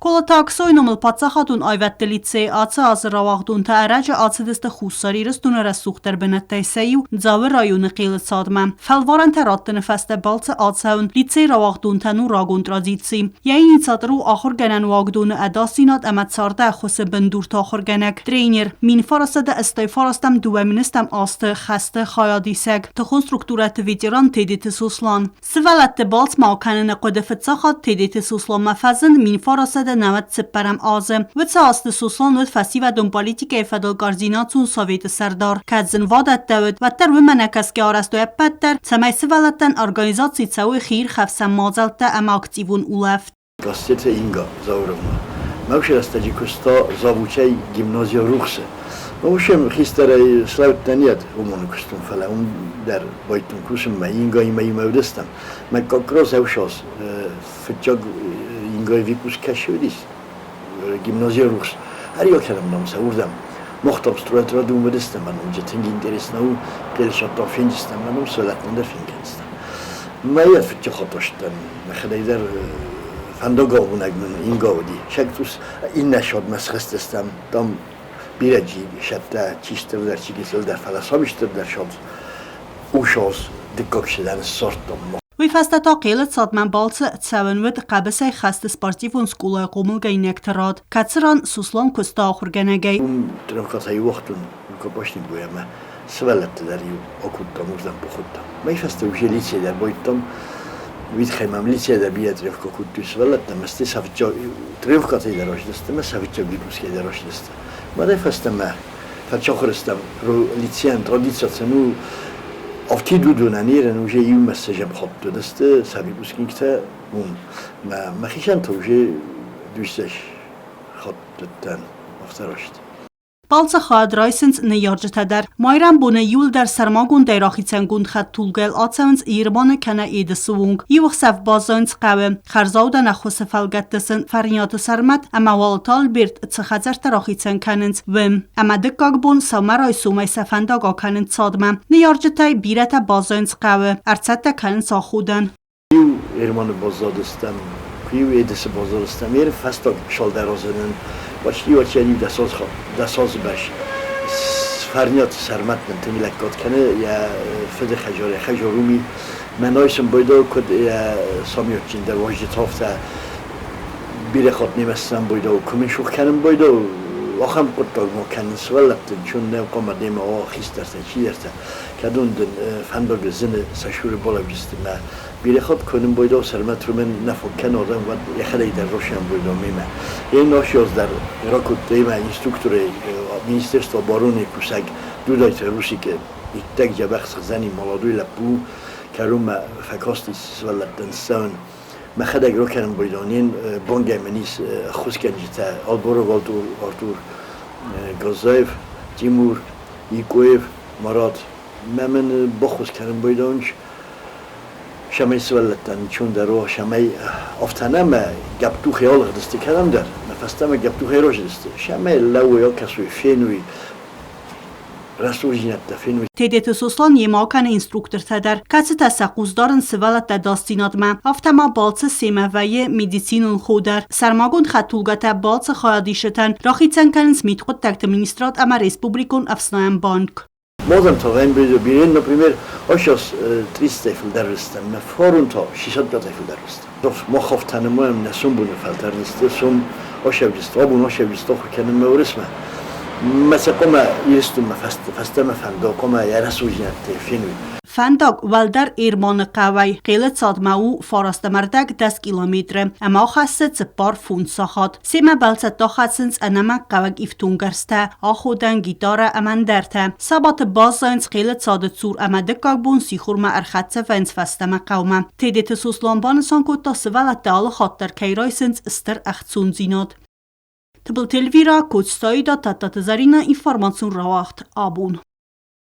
Կոլոթաքսոյնում լպացախատուն այվատտե լիցեի ացը ազրավաղդուն թարաջը ացդստը խուսարիրս տուներս սուխտեր բնատեսեյու ձավը ռայունը խիլը ցադմա ֆալվարան թերատտը նֆաստե բալցը ացաուն լիցեի ռավաղդուն թանու ռագուն տրադիցի Յային ինցատրու ախոր գանան վաղդունը ադասինատ ամացարդա խոսը բնդուր թախոր գանակ տրեյներ մին ֆարասադը աստay ֆարաստամ դուվեմինստամ աստը խաստը խայադիսակ թխուն ստրուկտուրատը վիտերան թեդիթը սուսլան սվալատը բալց մաուքանը նկոդը ֆծախատ թեդիթը սուսլան մաֆազն մին ֆարասադը Նավат սպարամ ազը վծա աստը սուսլան ոտ ֆասիվա դոն պոլիտիկա էֆադոլ կարզինացուն սովետը սարդար կածն վադատ դավդ վատտար վմանակասկե արաստոյա պատտար ցամայսը վալատան օրգանիզացի ցավի խիր խավսամ մազալտա ամ ակտիվուն ուլաֆ Gazetece Inga Zavrovna. Mavşerastacı kusta zavuçay gimnazya ruhse. Mavşem histere slavtaniyat umunu kustum falan der boytun kusum ma Inga imay mevdestem. Ma kakros evşos fıçak Inga vikus keşvedis. Gimnazya ruhs. Her yok kelamdam savurdam. Muhtab struatura dumvedestem ben önce tengi interesna u gelişattan fincistem ben o söyletmende fingenistem. Ma ya fıçak hatoştan. Mekhdeyder فندقه این گاودی شکتوس این نشد مسخستم دام بیرجی شده چیستر در چیکسل در فلسفه‌شتر در شد اوشاز دکاک شدن سرتم وی فسته تا قیلت صدمن بالس تساونود قبسه خست سپارتیفون سکولای قومل گینک تراد کتران سوسلان کستا آخر گنگی ترکاتای وقتون کپاشتی بویم سوالت دریو آکودم وردم بخودم می فسته وجه لیچه در بایدم Відхаймам ліція да бія тревка кутус велетна масти савчо тревка цей дорождесте ма савчо випуске дорождесте мадай фастама фачохрестам ро ліціан традиціяцну автидудуна нерен уже ю месежем хопто десте савипускинкте ма хишан то уже düşsеш хоттан авторошт Balsa xadraysınc neyarcıtadar. Mayran buna yul der sarmagun dayraxitsen gund xat tulgel atsavınc İrbanı kana edisuvung. Yuvux saf bazanc qavim. Xarzauda naxusa falgattısın farniyatı sarmat ama valatal birt tsxazar taraxitsen kanınc vim. Ama dıkkaqbun samaray sumay safandaga kanınc sadma. Neyarcıtay birata bazanc qavi. Artsatta kanınc axudan. İrmanı bazadıstan. Kuyu edisi bazadıstan. Yer fastag şalderazının Başlıyor çeli dasaz baş. Farniyat sarmat من تمیلکات کنه یا فد خجارومی منایسم بایدا کد یا سامیوت چین در واجد تافته بیره خود نیمستم بایدا و کمی شوخ کنم بایدا آخام قطع ما کنن سوالتن چون نو قام دیم آخیست درته چی درته کدون دن فندق زن سشور بالا بیستم بیره خود کنم بایدا سرمت رو من نفکن آدم و یخدای در روشن بایدا میمه این ناشیاز در راکود دیمه اینسترکتوری Ministerstvo obrany kusag dodajte Rusi که یک جبخ زنی مالادوی لپو کروم فکاستی سوالتن سان مخدک رو کنم بایدانین بانگ منیس خوشکنجیته آلبورو آرتور گازایف تیمور ایکویف مراد من بخوش کنم بایدانش شمای سوالتن چون درو شمای افتنم گپ تو خیال دسته کردم در نفستم گپ تو خیراش دسته شمای لو یا کسوی فینوی رسوجینت فینوی تدیت سوسلان یماکن اینستروکتور تدر کسی تسقوزدارن سوالت داستینات ما افتما بالس سیموی میدیسینون خودر سرماگون خطولگت بالس خیادیشتن راخیتن کننس میتخود تکت مینیسترات اما ریسپوبلیکون افسنایم بانک Modern ta vem brydo biren no primer oshos 300 fel derristem me forun ta 600 fel derristem. Dof mokhoftan moem nasum bunu falterniste sum oshavist obun oshavist okh kenem mevrisme. Mesela koma yistum fastama fando koma yarasujiyat finwi. Fandag Valdar İrmanı qavay qelet sadmau farastamaردك 10 kilometre ama xasse tsepar fund sahat sema balsat daxatsins anama qavag iftungarsta axudan gitara amanderte sabat bazans qelet sadet sur amadekak bun sixurma arxatse vens fastama qawma tedet suslanban sankot tasvalat dal khatter kayraysins ster axtsun zinat Tbıl telvira kutstayda tatatazarina informasyon rawaxt abun